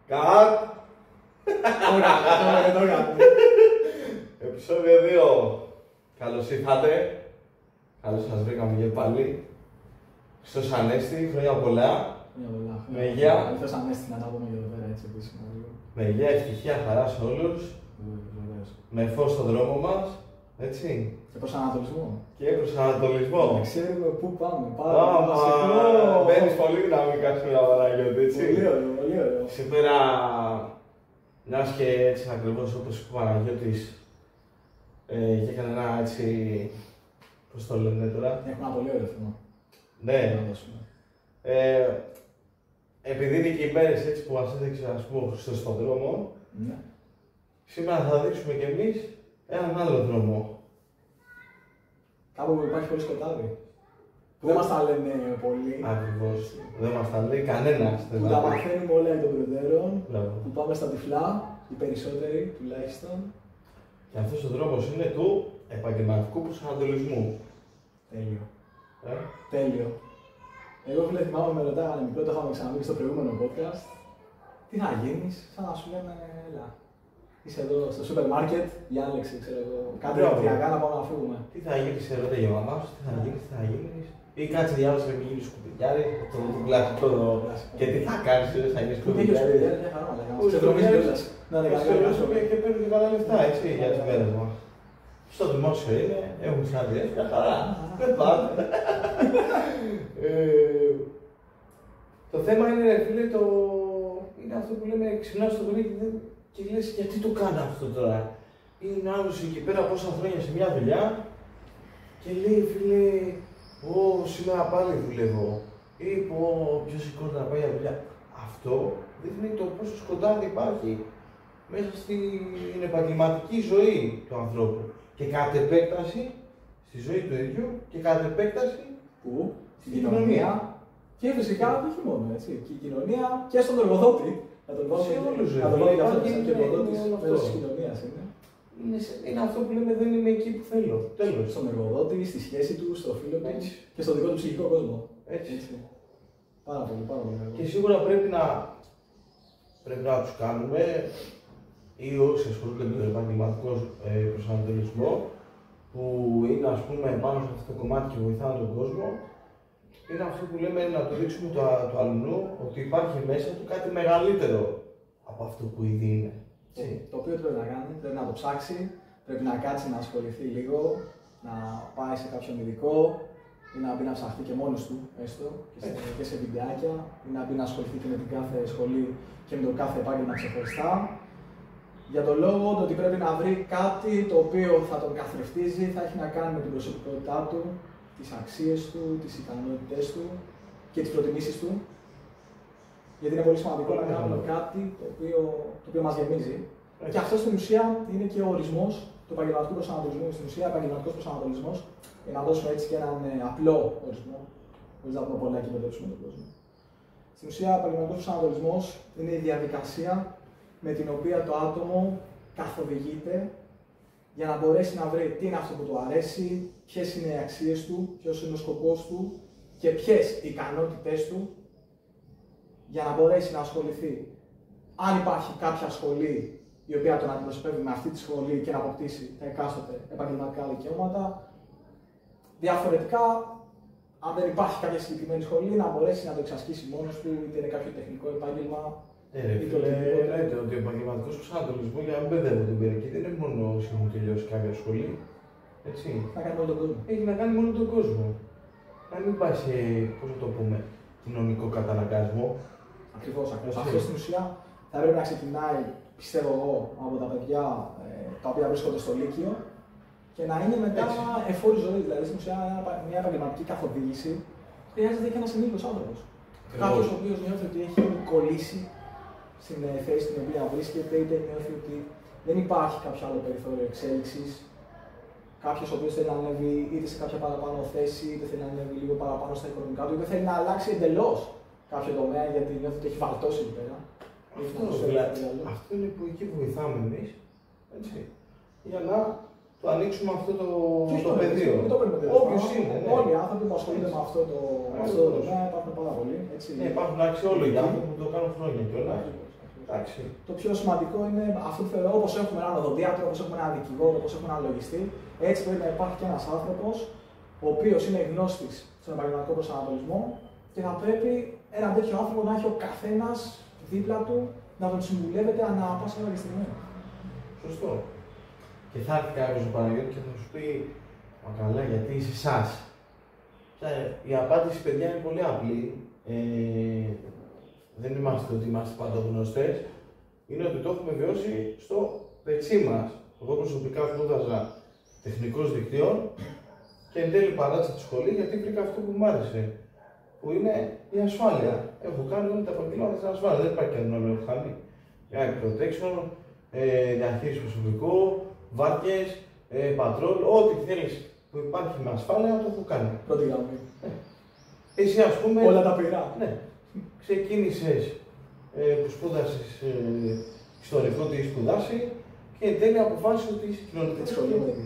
Κατ! Τώρα. Επεισόδιο 2. Καλώς ήρθατε. Καλώς σας βρήκαμε και πάλι. Χριστός Ανέστη, χρόνια πολλά. Με υγεία. Χριστός Ανέστη, να τα πούμε και εδώ πέρα έτσι επίσημα. Με υγεία, ευτυχία, χαρά σε όλους. Με φως στον δρόμο μας. Έτσι. Και προσανατολισμό. Και προσανατολισμό. Να ξέρουμε πού πάμε. Μπαίνεις πολύ δυναμικά σήμερα, Παναγιώτη, έτσι. Πολύ ωραίο, πολύ ωραίο. Σήμερα, μιας και έτσι ακριβώς όπως είπε ο Παναγιώτης, και έκανε ένα έτσι, πώς το λένε τώρα. Έχουμε ένα πολύ ωραίο θέμα. Ναι. Να δώσουμε. Επειδή είναι και οι μέρες έτσι που μας έδειξε, ας πούμε, ο Χριστός στον δρόμο, Ναι. σήμερα θα δείξουμε κι εμείς έναν άλλο δρόμο. Κάπου που υπάρχει πολύ σκοτάδι. Που δεν μας τα λένε πολύ. Ακριβώς. Δεν μας τα λέει κανένας. Που τα μαθαίνουμε όλα εκ των προτέρων. Μπράβο. Που πάμε στα τυφλά, οι περισσότεροι τουλάχιστον. Και αυτός ο δρόμος είναι του επαγγελματικού προσανατολισμού. Τέλειο. Ε? Τέλειο. Εγώ φίλε θυμάμαι με ρωτάγανε μικρό, το είχαμε ξαναπεί στο προηγούμενο podcast. Τι θα γίνεις, σαν να σου λένε, έλα. Είσαι εδώ στο σούπερ μάρκετ, διάλεξε, ξέρω εγώ, κάτι ηλεκτριακά να πάμε να φύγουμε. Τι θα γίνεις, ρωτάει η μαμά σου, τι θα γίνεις, τι θα γίνεις. Ή κάτσε διάλεξε να μην γίνεις σκουπιδιάρη, το κλασικό εδώ. Και τι θα κάνεις, θα γίνεις Πού πήγε ο σκουπιδιάρη. σκουπιδιάρη, μια χαρά λέγαμε. Ξεδρομίζει κιόλας. Να είναι καλά. Και παίρνουν και καλά λεφτά, έτσι, για τις μέρες μας. Στο δημόσιο είναι, έχουν συναντήσεις, μια χαρά. Δεν πάτε. Το θέμα είναι, ρε φίλε, είναι αυτό που λέμε ξυπνάς στο πρωί και λες γιατί το κάνω αυτό τώρα. Είναι άλλος εκεί πέρα πόσα χρόνια σε μια δουλειά και λέει, φίλε, σήμερα πάλι δουλεύω. Ή ποιος σηκώνει να πάει για δουλειά. Αυτό δείχνει το πόσο σκοτάδι υπάρχει μέσα στην επαγγελματική ζωή του ανθρώπου. Και κατ' επέκταση στη ζωή του ίδιου και κατ' επέκταση Πού, στην κοινωνία. Και φυσικά όχι μόνο έτσι. Και η κοινωνία και στον εργοδότη. Να τον βάλουμε Σε όλους, να τον βάλουμε υπάρχει και εργοδότης όλο αυτό. μέρος της κοινωνίας είναι. Είναι αυτό που λέμε δεν είμαι εκεί που θέλω. Τέλος. Στον εργοδότη, στη σχέση του, στο φίλο του Έτσι. και στο δικό του ψυχικό κόσμο. Έτσι. Πάρα πολύ, πάρα πολύ. Και σίγουρα πρέπει να τους κάνουμε ή όσοι ασχολούνται με τον επαγγελματικό προσανατολισμό που είναι ας πούμε πάνω σε αυτό το κομμάτι και βοηθάνε τον κόσμο, είναι αυτό που λέμε να το δείξουμε το αλλού ότι υπάρχει μέσα του κάτι μεγαλύτερο από αυτό που ήδη είναι. Το οποίο τι πρέπει να κάνει, πρέπει να το ψάξει, πρέπει να κάτσει να ασχοληθεί λίγο, να πάει σε κάποιον ειδικό ή να μπει να ψαχτεί και μόνος του, έστω, και σε βιντεάκια, ή να μπει να ασχοληθεί και με την κάθε σχολή και με το κάθε επάγγελμα ξεχωριστά. Για τον λόγο ότι πρέπει να βρει κάτι το οποίο θα τον καθρεφτίζει, θα έχει να κάνει με την προσωπικότητά του, τις αξίες του, τις ικανότητες του και τις προτιμήσεις του. Γιατί είναι πολύ σημαντικό να κάνουμε κάτι το οποίο μας γεμίζει. Και αυτό στην ουσία είναι και ο ορισμός του επαγγελματικού προσανατολισμού. Στην ουσία, επαγγελματικός προσανατολισμός, για να δώσουμε έτσι και έναν απλό ορισμό, χωρίς να πούμε πολλά και μπερδέψουμε τον κόσμο. Στην ουσία, ο επαγγελματικός προσανατολισμός είναι η διαδικασία με την οποία το άτομο καθοδηγείται για να μπορέσει να βρει τι είναι αυτό που του αρέσει, ποιες είναι οι αξίες του, ποιος είναι ο σκοπός του και ποιες οι ικανότητες του για να μπορέσει να ασχοληθεί. Αν υπάρχει κάποια σχολή η οποία τον αντιπροσωπεύει με αυτή τη σχολή και να αποκτήσει τα εκάστοτε επαγγελματικά δικαιώματα, διαφορετικά, αν δεν υπάρχει κάποια συγκεκριμένη σχολή, να μπορέσει να το εξασκήσει μόνος του, είτε είναι κάποιο τεχνικό επάγγελμα. Εννοείται ότι ο επαγγελματικός προσανατολισμός, για να μην μπερδεύω την περιοχή, δεν είναι μόνο όσοι έχουν τελειώσει κάποια σχολή. Έτσι. Να κάνει μόνο τον κόσμο. Έχει να κάνει μόνο τον κόσμο. Να μην πάει σε, πώς να το πούμε, κοινωνικό καταναγκασμό. Ακριβώς. Αυτό στην ουσία θα έπρεπε να ξεκινάει, πιστεύω εγώ, από τα παιδιά τα οποία βρίσκονται στο Λύκειο και να είναι μετά εφόρη ζωή. Δηλαδή, στην ουσία, μια επαγγελματική καθοδήγηση χρειάζεται και ένας ενήλικος άνθρωπος. Κάποιος ο οποίος νιώθει ότι έχει κολλήσει στην θέση στην οποία βρίσκεται, είτε νιώθει ότι δεν υπάρχει κάποιο άλλο περιθώριο εξέλιξης. Κάποιος ο οποίος θέλει να ανέβει είτε σε κάποια παραπάνω θέση, είτε θέλει να ανέβει λίγο παραπάνω στα οικονομικά του, είτε θέλει να αλλάξει εντελώς κάποιο τομέα γιατί νιώθει ότι έχει βαλτώσει εκεί πέρα. Αυτό είναι που εκεί βοηθάμε εμείς. Για να το ανοίξουμε αυτό το πεδίο. Όποιος είναι. Όλοι οι άνθρωποι που ασχολούνται με αυτό το τομέα υπάρχουν πάρα πολλοί. Υπάρχουν αξιόλογοι άνθρωποι που το κάνουν χρόνια κιόλας. Εντάξει. Το πιο σημαντικό είναι αυτό που θεωρώ, όπως έχουμε έναν οδοντίατρο, όπως έχουμε έναν δικηγόρο, όπως έχουμε έναν λογιστή, έτσι πρέπει να υπάρχει και ένας άνθρωπος ο οποίος είναι γνώστης στον επαγγελματικό προσανατολισμό και θα πρέπει έναν τέτοιο άνθρωπο να έχει ο καθένας δίπλα του να τον συμβουλεύεται ανά πάσα ώρα και στιγμή. Σωστό. Και θα έρθει κάποιος ο Παναγιώτης και θα σου πει: μα καλά, γιατί είσαι εσάς. Η απάντηση, παιδιά, είναι πολύ απλή. Δεν είμαστε ότι είμαστε παντογνωστές. Είναι ότι το έχουμε βιώσει στο πετσί μας. Εγώ προσωπικά σπούδαζα τεχνικός δικτύων και εν τέλει παράτησα τη σχολή γιατί βρήκα αυτό που μου άρεσε. Που είναι η ασφάλεια. Έχω κάνει όλα τα επαγγέλματα στην ασφάλεια. Δεν υπάρχει κανένα άλλο χαμί. Protection, διαχείριση προσωπικού, βάρκες, πατρόλ, ό,τι θέλεις που υπάρχει με ασφάλεια το έχω κάνει. Πρώτη γραμμή. Εσύ, ας πούμε. Όλα τα πειρά. Ναι. Ξεκίνησες που σπούδασες ιστορικό, τι έχει σπουδάσει και εν τέλει αποφάσισες ότι είσαι κοινωνικό. Τι σχολείο με την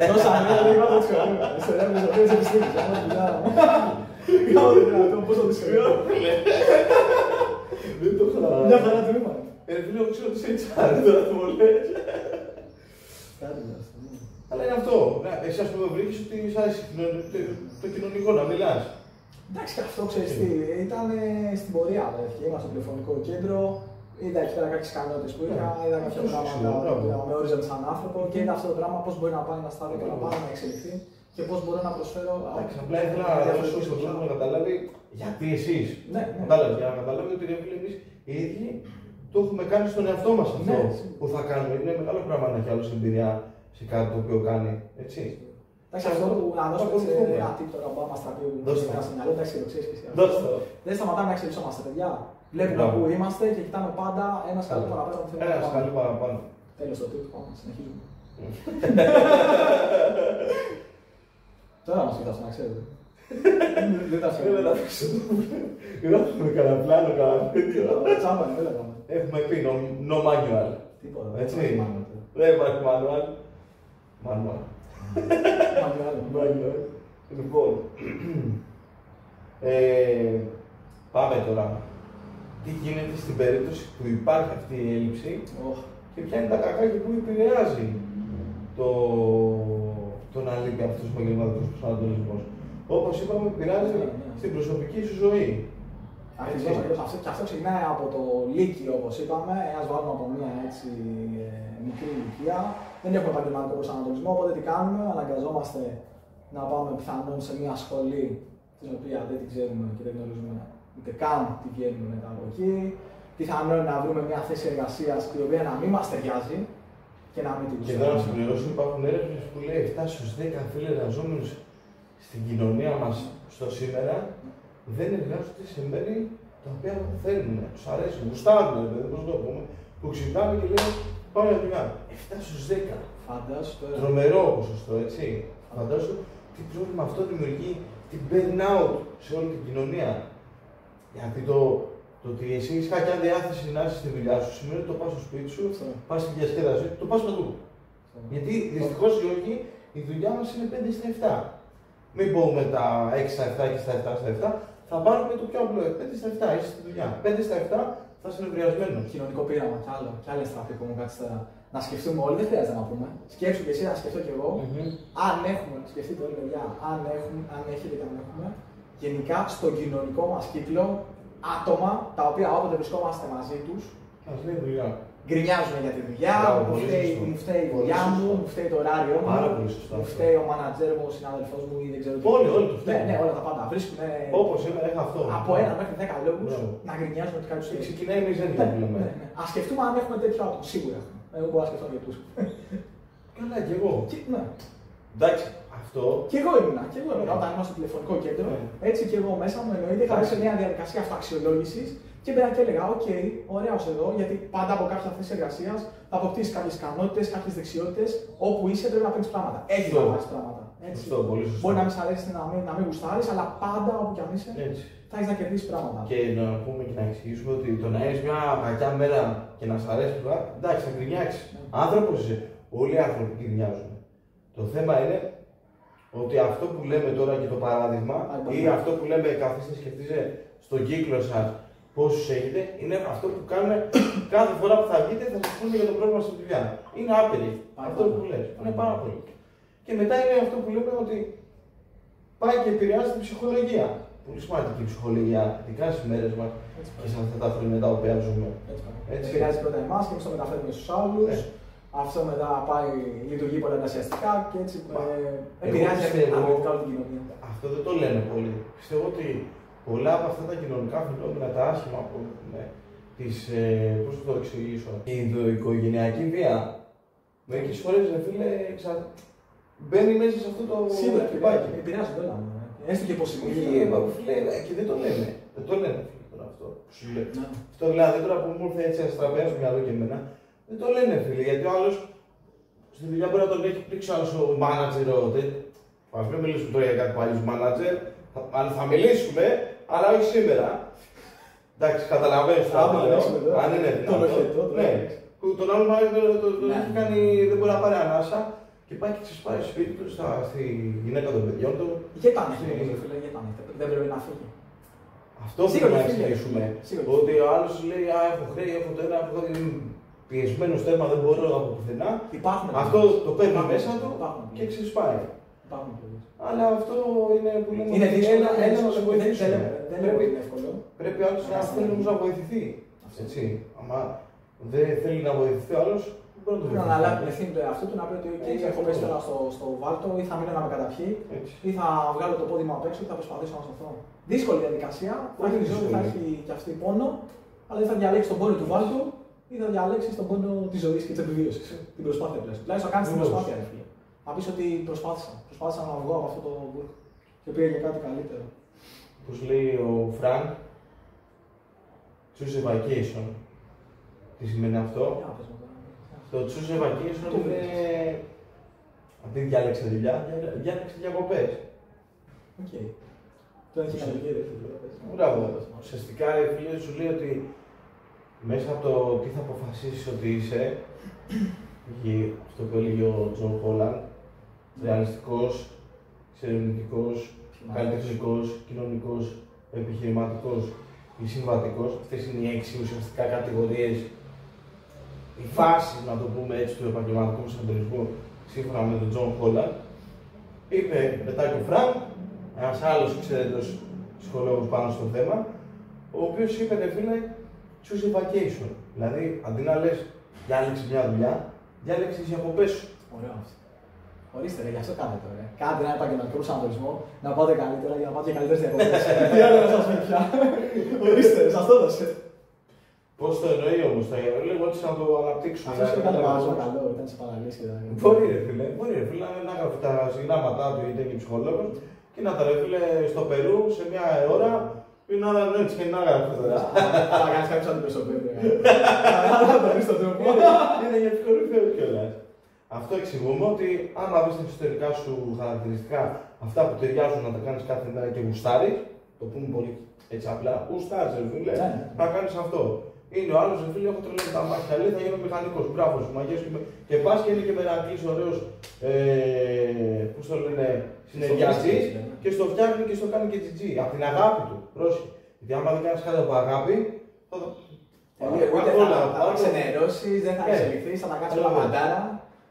τόσα ανέλα δεν είπα το σχολείο. Ιστορία με τις οποίες επιστήμης. Κάνω την δυνατό, πώς θα τη σχολείο. Δεν το είχα. Μια χαρά του είπα. Φίλε, εγώ ξέρω ότι είσαι HR, τώρα το μου λες. Κάτι να σου. Αλλά είναι αυτό. Εσύ, ας πούμε, βρήκες ότι σ' άρεσε το κοινωνικό να μιλάς. Εντάξει, και αυτό ξέρεις τι, ήταν στην πορεία. Είμαστε στο τηλεφωνικό κέντρο, είδα εκεί πέρα κάποιες ικανότητες που είχα, είδα κάποια πράγματα που με όριζαν σαν άνθρωπο και είδα αυτό το πράγμα πώς μπορεί να πάει ένα στάδιο και να πάει να εξελιχθεί και πώς μπορώ να προσφέρω. Εντάξει, απλά ήθελα να δώσω στον κόσμο να καταλάβει γιατί εσείς. Ναι, κατάλαβε, για να καταλάβει ότι εμείς οι ίδιοι το έχουμε κάνει στον εαυτό μας αυτό που θα κάνουμε. Είναι μεγάλο πράγμα να έχει άλλο εμπειρία σε κάτι το οποίο κάνει. Έτσι. Εντάξει, αυτό που να δώσουμε ένα tip τώρα που μας τα πει ο Μουσικά στο μυαλό, εντάξει, το ξέρεις και εσύ. Δεν σταματάμε να εξελισσόμαστε, παιδιά. Βλέπουμε που είμαστε και κοιτάμε πάντα ένα σκαλί παραπάνω. Ένα σκαλί παραπάνω. Τέλος το tip, πάμε, συνεχίζουμε. Τώρα μας κοιτάς, να ξέρετε. Δεν τα αφήνω. Δεν τα αφήσω. Γράφουμε κανένα πλάνο, κανένα βίντεο. Τσάμπα, δεν λέγαμε. Έχουμε πει no manual. Τίποτα. Έτσι. Δεν υπάρχει manual. Manual. Manual. Λοιπόν. Πάμε τώρα. Τι γίνεται στην περίπτωση που υπάρχει αυτή η έλλειψη και ποια είναι τα κακά και που επηρεάζει το να λείπει αυτός ο επαγγελματικός προσανατολισμός. Όπως είπαμε, επηρεάζει στην προσωπική σου ζωή. Ακριβώς. Και αυτό ξεκινάει από το Λύκειο, όπως είπαμε. Ένας βάλουμε από μια έτσι μικρή ηλικία. Δεν έχουμε επαγγελματικό προσανατολισμό, οπότε τι κάνουμε, αναγκαζόμαστε να πάμε πιθανόν σε μια σχολή την οποία δεν την ξέρουμε και δεν γνωρίζουμε ούτε καν τι βγαίνουμε μετά από εκεί. Πιθανόν να βρούμε μια θέση εργασίας η οποία να μην μας ταιριάζει και να μην την ξέρουμε. Και εδώ να συμπληρώσω, υπάρχουν έρευνες που λέει 7 στους 10 φίλοι εργαζόμενους στην κοινωνία μας στο σήμερα δεν εργάζονται σε μέρη τα οποία θέλουν, τους αρέσει, γουστάρουν, δηλαδή πώς το πούμε, που ξυπνάμε και λένε πάμε για δουλειά. 7 στους 10. Φαντάσου τώρα. Τρομερό ποσοστό, έτσι. Φαντάσου τι πρόβλημα αυτό δημιουργεί την burnout σε όλη την κοινωνία. Γιατί το ότι εσύ έχει κάποια διάθεση να είσαι στη δουλειά σου σημαίνει ότι το πας στο σπίτι σου, πας στη διασκέδαση, το πας παντού. Γιατί δυστυχώς ή όχι η δουλειά μας είναι 5 στα 7. Μην πούμε τα 6 στα 7 και στα 7 στα 7, θα πάρουμε το πιο απλό. 5 στα 7 είσαι στη δουλειά. 5 στα 7 θα είσαι νευριασμένο. Κοινωνικό πείραμα κι άλλο. Κι άλλε στραφή που μου κάτσει τώρα. Να σκεφτούμε όλοι, δεν χρειάζεται να πούμε. Σκέψου και εσύ, να σκεφτώ κι εγώ. Αν έχουμε, σκεφτείτε όλοι παιδιά, αν έχετε και αν έχουμε, γενικά στον κοινωνικό μας κύκλο άτομα τα οποία όποτε βρισκόμαστε μαζί τους, γκρινιάζουν για τη δουλειά, μου φταίει η δουλειά μου, μου φταίει το ωράριό μου, μου φταίει ο μάνατζερ μου, ο συνάδελφός μου ή δεν ξέρω τι. Όλοι το φταίει. Ναι, όλα τα πάντα. Βρίσκουν όπως σήμερα έχω αυτό. Από 1 μέχρι 10 λόγους να γκρινιάζουν ότι κάτι σου φταίει. Ξεκινάει η μιζέρια που λέμε. Ας σκεφτούμε αν έχουμε τέτοιο άτομο. Σίγουρα έχουμε. Εγώ μπορώ να σκεφτώ για τους. Καλά, κι εγώ. Ναι. Εντάξει, αυτό. Κι εγώ ήμουνα. Όταν ήμουν στο τηλεφωνικό κέντρο, έτσι κι εγώ μέσα μου εννοείται είχα σε μια διαδικασία αυτοαξιολόγησης και μπαίνα και έλεγα: οκ, ωραία ως εδώ, γιατί πάντα από κάποια θέση εργασίας θα αποκτήσεις κάποιες ικανότητες, κάποιες δεξιότητες. Όπου είσαι πρέπει να παίρνεις πράγματα. Έχεις να πάρεις πράγματα. Μπορεί να μην σ' αρέσει να μην γουστάρεις, αλλά πάντα όπου κι αν είσαι θα έχεις να κερδίσεις πράγματα. Και να πούμε και να εξηγήσουμε ότι το να έχεις μια κακιά μέρα και να σ' αρέσει το εντάξει, θα γκρινιάξεις. Άνθρωπος είσαι. Όλοι οι άνθρωποι γκρινιάζουν. Το θέμα είναι ότι αυτό που λέμε τώρα και το παράδειγμα ή αυτό που λέμε καθίστε σκεφτείτε στον κύκλο σας πόσους έχετε, είναι αυτό που κάνουν κάθε φορά που θα βγείτε θα σας πούνε για το πρόβλημα στη δουλειά. Είναι άπειροι. Αυτό που λες. Είναι πάρα πολύ. Και μετά είναι αυτό που λέμε ότι πάει και επηρεάζει την ψυχολογία. Πολύ σημαντική ψυχολογία, ειδικά στις μέρες μας και σε αυτά τα χρόνια τα οποία ζούμε. Έτσι. Επηρεάζει πρώτα εμάς και εμείς το μεταφέρουμε στους άλλους. Αυτό μετά πάει, λειτουργεί πολλαπλασιαστικά και έτσι επηρεάζει αρνητικά όλη την κοινωνία. Αυτό δεν το λένε πολύ. Πιστεύω ότι πολλά από αυτά τα κοινωνικά φαινόμενα, τα άσχημα που έχουμε, πώς θα το εξηγήσω, η ενδοοικογενειακή βία, μερικές φορές μπαίνει μέσα σε αυτό το κυπάκι. Επηρεάζει όλα. Έστω και υποσυμβολή. Και δεν το λένε. Δεν το λένε τώρα αυτό που σου λέω. Αυτό δηλαδή τώρα που μου ήρθε έτσι αστραπέα στο μυαλό και εμένα, δεν το λένε φίλε. Γιατί ο άλλος στη δουλειά μπορεί να τον έχει πλήξει ο άλλος ο μάνατζερ. Ας μην μιλήσουμε τώρα για κάτι παλιούς μάνατζερ. Θα μιλήσουμε, αλλά όχι σήμερα. Εντάξει, καταλαβαίνεις τώρα τι λέω. Αν είναι δυνατό. Ναι. Τον άλλο μάνατζερ τον έχει κάνει, δεν μπορεί να πάρει ανάσα. Και πάει και ξεσπάει στο σπίτι του, στη γυναίκα των παιδιών του. Γιατί τα ανέχεται, δεν πρέπει να φύγει. Αυτό πρέπει να εξηγήσουμε. Ότι ο άλλος λέει: Α, έχω χρέη, έχω το ένα, έχω το πιεσμένο στέρμα, δεν μπορώ από πουθενά. Αυτό το παίρνει μέσα του και ξεσπάει. Αλλά αυτό είναι που λέμε. Είναι δύσκολο. Ένα να σε βοηθήσουμε. Δεν είναι εύκολο. Πρέπει ο άλλος να θέλει όμως να βοηθηθεί. Έτσι. Αν δεν θέλει να βοηθηθεί ο άλλος. Να αναλάβει την ευθύνη του εαυτού του, να πει ότι έχω πέσει τώρα στο βάλτο ή θα μείνω να με καταπιεί ή θα βγάλω το πόδι μου απ' έξω και θα προσπαθήσω να σωθώ. Δύσκολη διαδικασία, θα έχει και αυτή πόνο, αλλά δεν θα διαλέξει τον πόνο του βάλτου ή θα διαλέξει τον πόνο τη ζωή και τη επιβίωση. Την προσπάθεια τουλάχιστον. Τουλάχιστον να κάνει την προσπάθεια. Να πει ότι προσπάθησα να βγω από αυτό το βούρκο και πήγε για κάτι καλύτερο. Όπω λέει ο Φρανκ, choose a vacation. Τι σημαίνει αυτό? Το choose a vacation είναι. Αντί διάλεξε δουλειά, διάλεξε διακοπές. Οκ. Το έχει καλοκαίρι. Μπράβο. Ουσιαστικά η φίλη σου λέει ότι μέσα από το τι θα αποφασίσεις ότι είσαι, αυτό που έλεγε ο Τζον Χόλαντ, ρεαλιστικός, εξερευνητικός, καλλιτεχνικός, κοινωνικός, επιχειρηματικός ή συμβατικός. Αυτές είναι οι 6 ουσιαστικά κατηγορίες, η φάση, να το πούμε έτσι, του επαγγελματικού προσανατολισμού σύμφωνα με τον Τζον Χόλαντ. Είπε μετά και ο Φρανκ, ένας άλλος εξαιρετικός ψυχολόγος πάνω στο θέμα, ο οποίος είπε, ρε φίλε, choose a vacation. Δηλαδή, αντί να λες διάλεξε μια δουλειά, διάλεξε τις διακοπές σου. Ωραίο αυτό. Ορίστε, ρε, γι' αυτό κάνετε τώρα. Κάντε ένα επαγγελματικό προσανατολισμό να πάτε καλύτερα για να πάτε και καλύτερες διακοπές. Τι άλλο να σας πει πια. Ορίστε, σας το έδωσε. Πώς το εννοεί όμως, το λίγο έτσι να το αναπτύξουμε. Αυτό είναι κάτι καλό, ήταν σε παραλύσεις και τα λοιπά. Μπορεί ρε φίλε, να γράφει τα συγγράμματά του είτε και ψυχολόγος και να τα ρε φίλε στο Περού σε μια ώρα ή να ήταν έτσι και να γράφει τώρα. Θα κάνεις κάποιος αντιπροσωπεύει. Θα το βρεις στον τρόπο. Είναι για τις κορυφαίους κιόλας. Αυτό εξηγούμε ότι άμα δεις τα εξωτερικά σου χαρακτηριστικά, αυτά που ταιριάζουν να τα κάνεις κάθε μέρα και γουστάρεις, το πούμε πολύ έτσι απλά, γουστάρεις ρε φίλε, να κάνεις αυτό. Είναι ο άλλος, φίλε, έχω τρελαίνει τα μάτια, λέει, θα γίνω μηχανικός, μπράβο σου, μαγιές και πας και είναι και μερακλής ωραίος, πώς το λένε, συνεργατής και στο φτιάχνει και στο κάνει και GG, από την αγάπη του, πρόσεχε. Γιατί άμα δεν κάνεις κάτι από αγάπη, θα το... Θα ξενερώσεις, δεν θα εξελιχθείς, θα τα κάνεις όλα μαντάρα,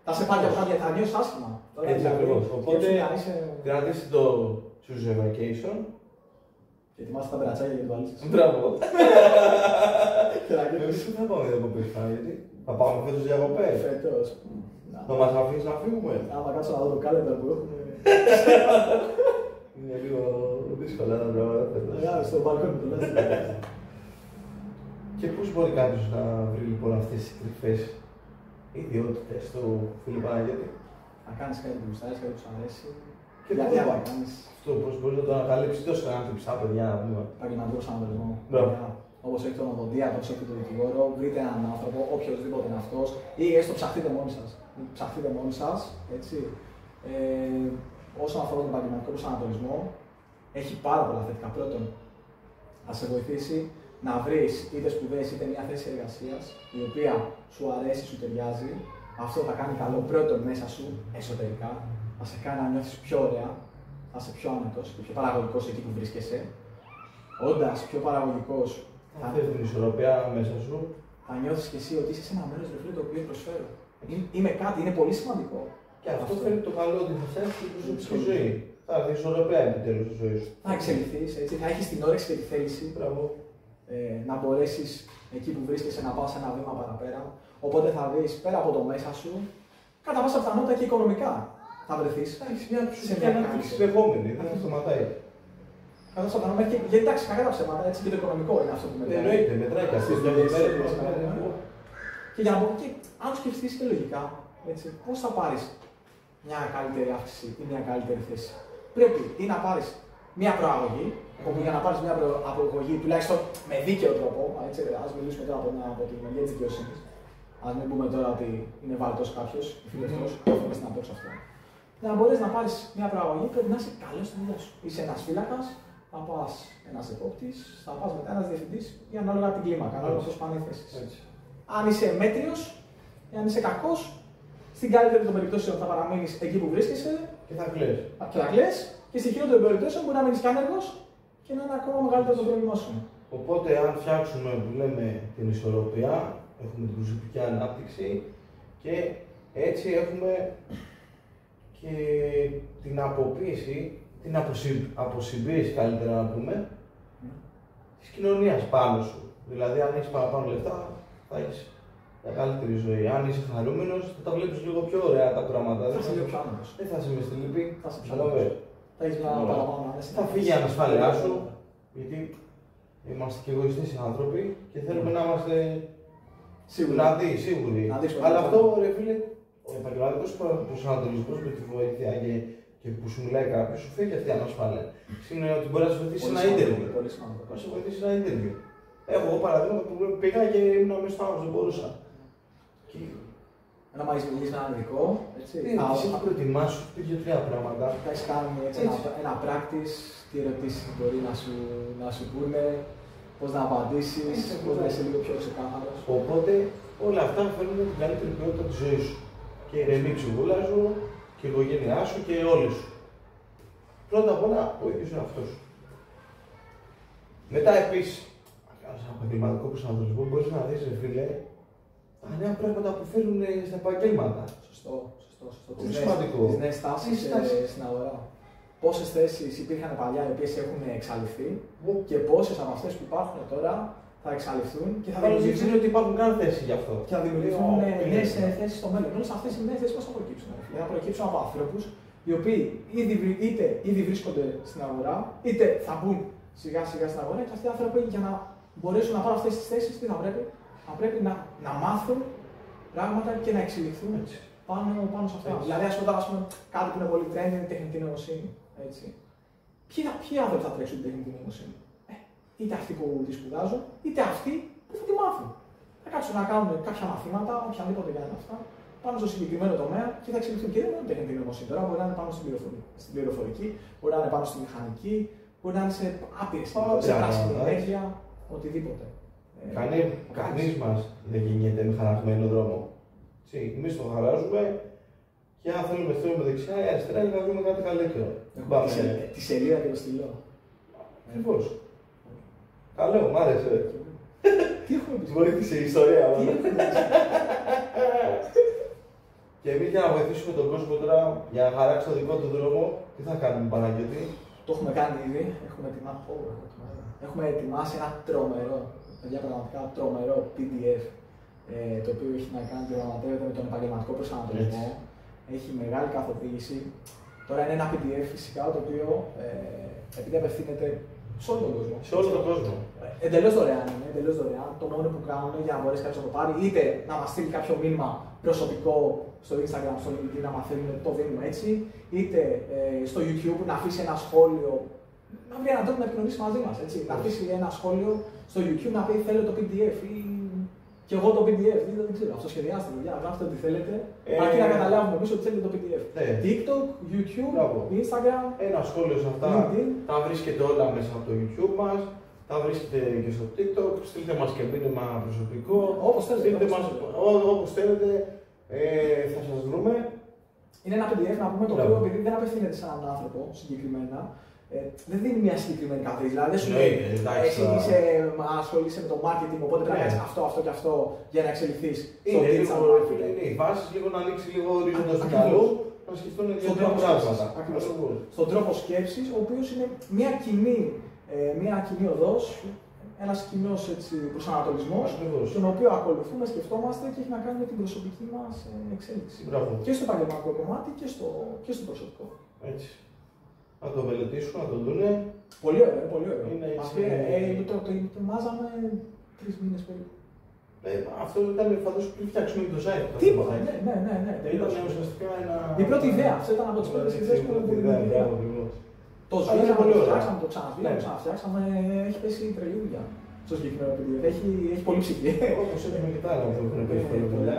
θα σε πάρει από κάποια, θα νιώσεις άσχημα. Έτσι ακριβώς, οπότε κρατήστε το choose a vacation. Και ετοιμάστε τα μπερατσάκια για την βαλίτσα. Μπράβο. Εμείς πού θα πάμε διακοπές, γιατί θα πάμε φέτος διακοπές. Φέτος. Θα μας αφήσεις να φύγουμε. Άμα κάτσω να δω το κάλεντερ που έχουμε. Είναι λίγο δύσκολα τα πράγματα φέτος. Στο μπαλκόνι του λες. Και πώς μπορεί κάποιος να βρει λοιπόν αυτές τις κρυφές ιδιότητες του φίλου Παναγιώτη? Να κάνεις κάτι που γουστάρεις, κάτι που σου αρέσει. Και γιατί να κάνεις αυτό, πώς μπορείς να το ανακαλύψεις τόσο έναν τυψά παιδιά να πούμε. Επαγγελματικό προσανατολισμό. Όπως έχει τον οδοντία, όπως έχει τον δικηγόρο, βρείτε έναν άνθρωπο, οποιοδήποτε είναι αυτός, ή έστω ψαχτείτε μόνοι σας. Ψαχτείτε μόνοι σας, έτσι. Όσον αφορά τον επαγγελματικό προσανατολισμό, έχει πάρα πολλά θετικά. Πρώτον, θα σε βοηθήσει να βρεις είτε σπουδές είτε μια θέση εργασίας η οποία σου αρέσει, σου ταιριάζει. Αυτό θα κάνει καλό πρώτον μέσα σου, εσωτερικά. Θα σε κάνει να νιώθεις πιο ωραία, θα είσαι πιο άνετος και πιο παραγωγικός εκεί που βρίσκεσαι. Όντας πιο παραγωγικός, θα θες την ισορροπία μέσα σου. Θα νιώθεις και εσύ ότι είσαι σε ένα μέρος το οποίο προσφέρω. Είμαι κάτι, είναι πολύ σημαντικό. Και αυτό φέρνει το καλό ότι θα φτιάξει την προσωπική ζωή. Θα έρθει ισορροπία επιτέλους στη ζωή σου. Θα εξελιχθείς, έτσι, θα έχεις την όρεξη και τη θέληση. Μπράβο. Να μπορέσεις εκεί που βρίσκεσαι να πας ένα βήμα παραπέρα. Οπότε θα δεις πέρα από το μέσα σου, κατά πάσα πιθανότητα και οικονομικά θα βρεθείς. Θα έχεις μια ψυχική ανάπτυξη συνεχόμενη, δεν θα σταματάει. Κατά πάσα πιθανότητα, γιατί εντάξει, κακά τα ψέματα, έτσι και το οικονομικό είναι αυτό που μετράει. Εννοείται, μετράει και αυτό. Και για να πω, και αν σκεφτείς και λογικά, πώς θα πάρεις μια καλύτερη αύξηση ή μια καλύτερη θέση. Πρέπει ή να πάρεις μια προαγωγή, όπου για να πάρεις μια προαγωγή τουλάχιστον με δίκαιο τρόπο, ας μιλήσουμε τώρα από τη μεριά της δικαιοσύνης. Ας μην πούμε τώρα ότι είναι βαλτός κάποιος, φιλελεύθερος, έχουμε στην απόψη αυτό. Για να μπορείς να πάρεις μια προαγωγή πρέπει να είσαι καλός στη δουλειά σου. Είσαι ένας φύλακας, θα πας ένας επόπτης, θα πας μετά ένας διευθυντής ή ανάλογα την κλίμακα, ανάλογα πώς πάνε οι θέσεις. Αν είσαι μέτριος ή αν είσαι κακός, στην καλύτερη των περιπτώσεων θα παραμείνεις εκεί που βρίσκεσαι και θα κλαις. Και στη χειρότερη των περιπτώσεων μπορεί να μείνεις και άνεργος και να είναι ακόμα μεγαλύτερο το πρόβλημά σου. Οπότε, αν φτιάξουμε που λέμε την ισορροπία, έχουμε την προσωπική ανάπτυξη και έτσι έχουμε και την αποποίηση, την αποσυμπίεση καλύτερα να πούμε, της κοινωνίας πάνω σου. Δηλαδή, αν έχεις παραπάνω λεφτά, θα έχεις μια καλύτερη ζωή. Αν είσαι χαρούμενος, θα τα βλέπεις λίγο πιο ωραία τα πράγματα. Θα είσαι λίγο πιο άνετος. Δεν θα είσαι μες στη λύπη. Θα είσαι πιο άνετος. Θα έχεις μια παραπάνω. Θα φύγει η ανασφάλειά σου, γιατί είμαστε και εγωιστές άνθρωποι και θέλουμε να είμαστε σίγουροι. Αλλά αυτό, ρε φίλε, ο επαγγελματικός προσανατολισμός με τη βοήθεια και που σου μιλάει κάποιος, σου φέρει αυτή η ανασφάλεια. Σημαίνει ότι μπορεί να σε βοηθήσει ένα interview. Να σε βοηθήσει ένα interview. Έχω εγώ παραδείγματα που πήγα και ήμουν μέσα στο άγχος, δεν μπορούσα. Ένα μαγαζί μιλήσει με έναν ειδικό. Εσύ θα προετοιμάσει δύο-τρία πράγματα. Θα έχει κάνει ένα practice, τι ερωτήσεις μπορεί να σου πούνε, πώς να απαντήσεις, πώς να είσαι λίγο πιο ξεκάθαρος. Οπότε όλα αυτά φέρνουν την καλύτερη ποιότητα της ζωής σου. Και η ηρεμή ψυχούλα σου, και η οικογένειά σου και όλοι σου. Πρώτα απ' όλα ο ίδιος εαυτός σου. Μετά επίσης, σαν επαγγελματικό προσανατολισμό, μπορείς να δεις, ρε φίλε, τα νέα πράγματα που φέρνουν στα επαγγέλματα. Σωστό. Πολύ σημαντικό. Τις νέες τάσεις στην αγορά. Πόσες θέσεις υπήρχαν παλιά οι οποίες έχουν εξαλειφθεί και πόσες από αυτές που υπάρχουν τώρα θα εξαλειφθούν και θα δημιουργηθούν ότι υπάρχουν καν θέσεις γι' αυτό. Και θα δημιουργηθούν νέες θέσεις στο μέλλον. Όλες αυτές οι νέες θέσεις πώς θα προκύψουν. Θα προκύψουν από ανθρώπους οι οποίοι είτε ήδη βρίσκονται στην αγορά, είτε θα μπουν σιγά σιγά στην αγορά και αυτοί οι άνθρωποι για να μπορέσουν να πάρουν αυτές τις θέσεις, τι θα πρέπει να μάθουν πράγματα και να εξελιχθούν πάνω σε αυτά. Δηλαδή, ας πούμε, κάτι που είναι πολύ trend είναι η τεχνητή νοημοσύνη. Ποιοι άνθρωποι θα τρέξουν την τεχνητή νοημοσύνη. Είτε αυτοί που τη σπουδάζουν, είτε αυτοί που θα τη μάθουν. Θα κάτσουν να κάνουν κάποια μαθήματα, οποιαδήποτε για αυτά, πάνω στο συγκεκριμένο τομέα και θα εξελιχθούν. Και δεν είναι τεχνητή νοημοσύνη. Τώρα μπορεί να είναι πάνω στην πληροφορική, μπορεί να είναι πάνω στη μηχανική, μπορεί να είναι σε άπειρες τεχνικές, σε πράσινη ενέργεια, οτιδήποτε. Κανείς μας δεν κινείται με χαραγμένο δρόμο. Εμείς το χαράζουμε και αν θέλουμε στρώνουμε δεξιά ή αριστερά για να βρούμε κάτι καλύτερο. Τη σελίδα και το στυλό. Ακριβώς. Καλό, μ' άρεσε. Τι έχουμε πει. Βοήθησε η ιστορία μας. Και εμείς για να βοηθήσουμε τον κόσμο τώρα για να χαράξει το δικό του δρόμο, τι θα κάνουμε, Παναγιώτη? Το έχουμε κάνει ήδη. Έχουμε ετοιμάσει ένα τρομερό, πραγματικά τρομερό PDF. Το οποίο έχει να κάνει, διαπραγματεύεται με τον επαγγελματικό προσανατολισμό. Έχει μεγάλη καθοδήγηση. Τώρα είναι ένα PDF φυσικά το οποίο επειδή απευθύνεται σε όλο τον κόσμο. Σε όλο τον κόσμο. Εντελώς δωρεάν είναι. Εντελώς δωρεάν. Το μόνο που κάνουμε για να μπορέσει κάποιος να το πάρει, είτε να μας στείλει κάποιο μήνυμα προσωπικό στο Instagram, στο LinkedIn, να μαθαίνουμε το δίνουμε έτσι, είτε στο YouTube να αφήσει ένα σχόλιο. Να βρει έναν τρόπο να επικοινωνήσει μαζί μας. Να αφήσει ένα σχόλιο στο YouTube να πει θέλω το PDF ή και εγώ το PDF. Δεν ξέρω. Αυτοσχεδιάστε δουλειά. Γράφτε ό,τι θέλετε. Αρκεί να καταλάβουμε εμείς ότι θέλετε το PDF. TikTok, YouTube, Instagram. Ένα σχόλιο σε αυτά. LinkedIn. Τα βρίσκετε όλα μέσα από το YouTube μας. Τα βρίσκετε και στο TikTok. Στείλτε μας και μήνυμα προσωπικό. Όπως θέλετε. Όπως θέλετε. Θα σας βρούμε. Είναι ένα PDF να πούμε το οποίο επειδή δεν απευθύνεται σε έναν άνθρωπο συγκεκριμένα. δεν δίνει μια συγκεκριμένη καθήκη. Δηλαδή δεν σου λέει εσύ ασχολείσαι με το marketing, οπότε πρέπει να κάνεις αυτό, αυτό και αυτό για να εξελιχθείς στο digital marketing. Είναι οι βάσεις λίγο να ανοίξει λίγο ορίζοντας του μυαλού, να σκεφτούν διάφορα πράγματα. Στον τρόπο σκέψης, ο οποίος είναι μια κοινή οδός, ένας κοινός προσανατολισμός, τον οποίο ακολουθούμε, σκεφτόμαστε και έχει να κάνει με την προσωπική μας εξέλιξη. Μπράβο. Και στο επαγγελματικό κομμάτι και στο προσωπικό. Έτσι. Να το μελετήσουν, να το δούνε. Πολύ ωραίο, πολύ ωραίο. Το ετοιμάζαμε 3 μήνες περίπου. Αυτό ήταν φαντάζομαι πριν φτιάξουμε το site. Τίποτα, ναι. Ήταν ουσιαστικά ένα. Η πρώτη ιδέα, αυτό ήταν από τις πρώτες ιδέες που δημιουργήσαμε. Το σβήσαμε, το φτιάξαμε, το ξαναφτιάξαμε, έχει πέσει τρελή δουλειά στο συγκεκριμένο PDF. Έχει πολύ ψυχή. Όπως έχουμε και τα άλλα που έχουν πέσει πολύ δουλειά.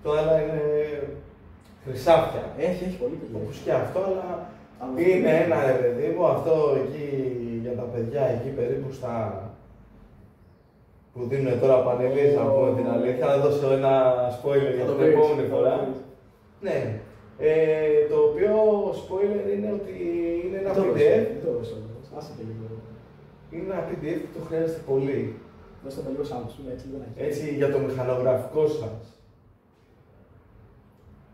Το άλλο είναι χρυσάφια. Έχει πολύ PDF. Όπως και αυτό, αλλά είναι ένα ρε παιδί μου, αυτό εκεί για τα παιδιά εκεί περίπου στα. Που δίνουν τώρα πανελίες, να πούμε την αλήθεια, θα δώσω ένα spoiler για την επόμενη φορά. Ναι. Το οποίο spoiler είναι ότι είναι ένα PDF. Είναι ένα PDF που το χρειάζεται πολύ. Δώστε με λίγο σάλτσου, έτσι για το μηχανογραφικό σας.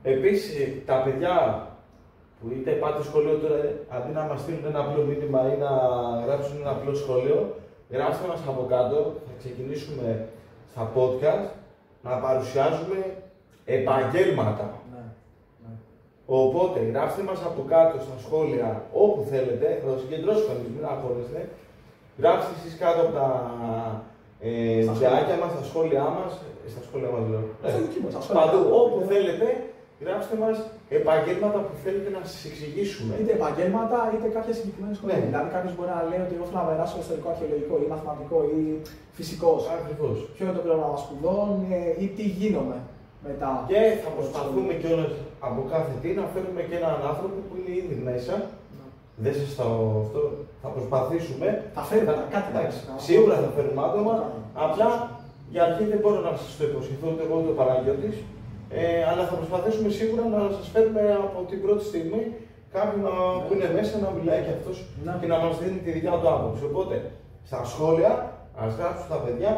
Επίσης, τα παιδιά που είτε πάτε σχολείο τώρα, αντί να μας στείλουν ένα απλό μήνυμα ή να γράψουν ένα απλό σχόλιο, γράψτε μας από κάτω, θα ξεκινήσουμε στα podcast να παρουσιάζουμε επαγγέλματα. Οπότε, γράψτε μας από κάτω στα σχόλια όπου θέλετε, θα το συγκεντρώσουμε εμείς, μην αγχώνεστε. Γράψτε εσείς κάτω από τα βιντεάκια μας, στα σχόλιά μας, λέω. Παντού, όπου θέλετε, γράψτε μας επαγγέλματα που θέλετε να σας εξηγήσουμε. Είτε επαγγέλματα, είτε κάποια συγκεκριμένα σχόλια. Ναι. Δηλαδή, κάποιος μπορεί να λέει ότι εγώ θέλω να περάσω ιστορικό, αρχαιολογικό ή μαθηματικό ή φυσικός. Ακριβώς. Ποιο είναι το πρόγραμμα σπουδών ή τι γίνομαι μετά. Και θα προσπαθούμε κιόλας από κάθε τι να φέρουμε και έναν άνθρωπο που είναι ήδη μέσα. Δεν σας αυτό. Θα προσπαθήσουμε. Θα φέρουμε κάτι. Σίγουρα θα φέρουμε άτομα. Απλά για αρχή δεν μπορώ να σας το υποσχεθώ ούτε εγώ ούτε ο Παναγιώτης. Αλλά θα προσπαθήσουμε σίγουρα να σας φέρουμε από την πρώτη στιγμή κάποιον που είναι μέσα να μιλάει και αυτός και να μας δίνει τη δικιά του άποψη. Οπότε στα σχόλια, ας γράψουν τα παιδιά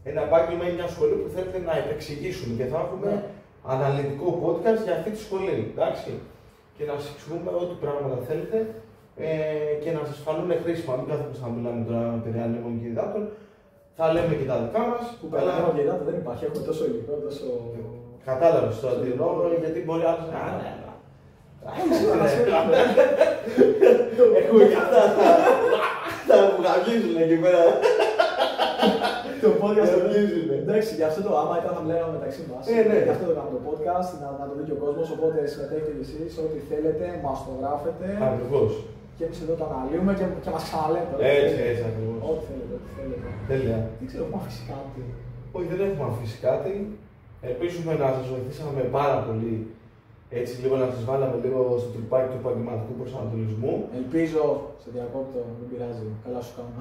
ένα επάγγελμα ή μια σχολή που θέλετε να επεξηγήσουμε και θα έχουμε αναλυτικό podcast για αυτή τη σχολή. Εντάξει. Και να σας εξηγούμε ό,τι πράγματα θέλετε και να σας φανούν χρήσιμα. Μην κάθομαστε να μιλάμε τώρα με παιδιά ανέμων και υδάτων. Θα λέμε και τα δικά μας. Που ανέμων και υδάτων δεν υπάρχει. Έχουμε τόσο υλικό, τόσο. Κατάλαβες το αντινό, γιατί μπορεί άλλος να. Έχουμε και αυτά. Θα μου γαμίζουν εκεί πέρα. Το podcast το γαμίζουν. Εντάξει, γι' αυτό το άμα ήταν να μιλάμε μεταξύ μας. Γι' αυτό το κάνουμε το podcast, να το δει και ο κόσμος. Οπότε συμμετέχετε κι εσείς, ό,τι θέλετε, μας το γράφετε. Ακριβώς. Και εμείς εδώ το αναλύουμε και μας ξαναλέτε. Έτσι ακριβώς. Ό,τι θέλετε. Τέλεια. Δεν ξέρω, έχουμε αφήσει κάτι. Όχι, δεν έχουμε αφήσει κάτι. Ελπίζουμε να σας βοηθήσαμε πάρα πολύ. Έτσι λίγο να σας βάλαμε λίγο στο τρυπάκι του επαγγελματικού προσανατολισμού. Ελπίζω, σε διακόπτω, δεν πειράζει, καλά σου κάνω.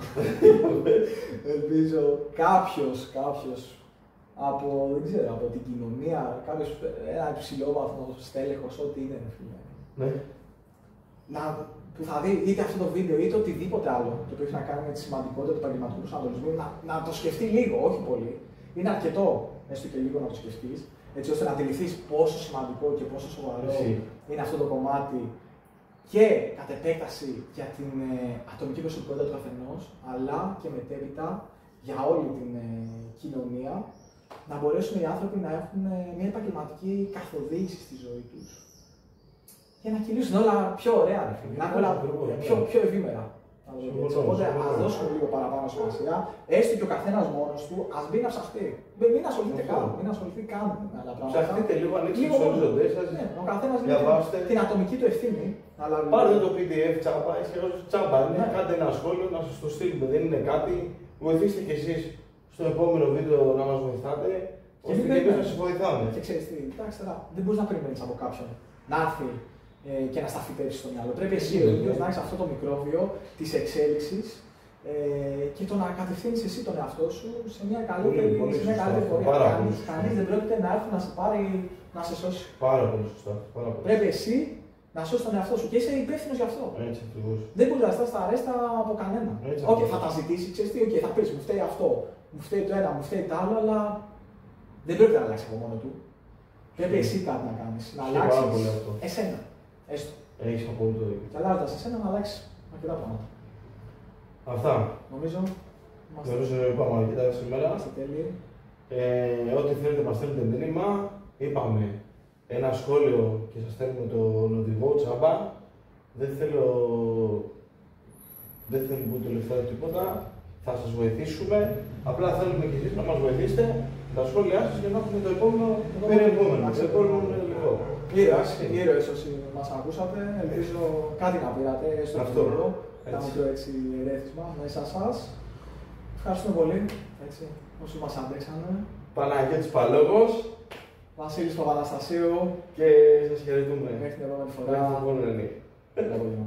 Ελπίζω κάποιος από, δεν ξέρω, από την κοινωνία, κάποιος, ένα υψηλόβαθμο στέλεχος, ό,τι είναι, φίλε. Ναι. Που θα δει είτε αυτό το βίντεο είτε οτιδήποτε άλλο το οποίο έχει να κάνει με τη σημαντικότητα του επαγγελματικού προσανατολισμού, να το σκεφτεί λίγο, όχι πολύ. Είναι αρκετό, έστω και λίγο, να το σκεφτείς, έτσι ώστε να αντιληφθείς πόσο σημαντικό και πόσο σοβαρό είναι αυτό το κομμάτι και κατ' επέκταση για την ατομική προσωπικότητα του καθενός, αλλά και μετέπειτα για όλη την κοινωνία, να μπορέσουν οι άνθρωποι να έχουν μια επαγγελματική καθοδήγηση στη ζωή τους. Για να κινήσουν όλα πιο ωραία, να έχουν όλα πιο ευήμερα. Οπότε ας δώσουμε λίγο παραπάνω σημασία, έστω και ο καθένας μόνος του, ας μπει να ψαχτεί. Μην ασχολείται καν, μην ασχοληθεί καν με άλλα πράγματα. Ψαχτείτε λίγο, ανοίξτε τους οριζοντές σας. Ναι, ο καθένας διαβάστε την ατομική του ευθύνη. Πάρτε το PDF τσάμπα, τσάμπα είναι, κάντε ένα σχόλιο να σας το στείλουμε. Δεν είναι κάτι. Βοηθήστε κι εσείς στο επόμενο βίντεο να μας βοηθάτε. Ώστε και εμείς να σας βοηθάμε. Και ξέρεις τι, εντάξει τώρα, δεν μπορείς να περιμένεις από κάποιον να έρθει και να σταθεί πέρυσι στο μυαλό. Πρέπει εσύ ο ίδιος να έχεις αυτό το μικρόβιο της εξέλιξης και το να κατευθύνεις εσύ τον εαυτό σου σε μια καλύτερη πορεία. Κανείς δεν πρόκειται να έρθει να σε πάρει, να σε σώσει. Πάρα πολύ σωστά. Πρέπει εσύ να σώσει τον εαυτό σου και είσαι υπεύθυνο γι' αυτό. Έτσι ακριβώς. Δεν μπορεί να στάσει στα αρέστα από κανένα. Όχι, θα τα ζητήσει, ξέρει τι, θα πει μου φταίει αυτό, μου φταίει το ένα, μου φταίει το άλλο, αλλά δεν πρέπει να αλλάξει από μόνο του. Πρέπει εσύ κάτι να κάνει. Να αλλάξει εσένα. Έστω. Έχει απόλυτο δίκιο. Και αλλάζοντα εσένα να αλλάξει αρκετά πράγματα. Αυτά. Νομίζω είπαμε αρκετά σήμερα. Είμαστε τέλειοι. Ό,τι θέλετε, μας στέλνετε μήνυμα. Είπαμε ένα σχόλιο και σας στέλνουμε τον οδηγό τσάμπα. Δεν θέλω να πω τελευταίο τίποτα. Θα σας βοηθήσουμε. Απλά θέλουμε και εσείς να μας βοηθήσετε με τα σχόλιά σας για να έχουμε το επόμενο υλικό. Ήρωες όσοι μας ακούσατε, ελπίζω κάτι να πήρατε στο video. Κάνω το έτσι ερέθισμα μέσα σας. Ευχαριστούμε πολύ όσοι μας αντέξανε. Παναγιώτης Παλόγος. Βασίλης Παπαναστασίου. Και σας χαιρετούμε. Μέχρι την επόμενη φορά. Μέχρι την επόμενη.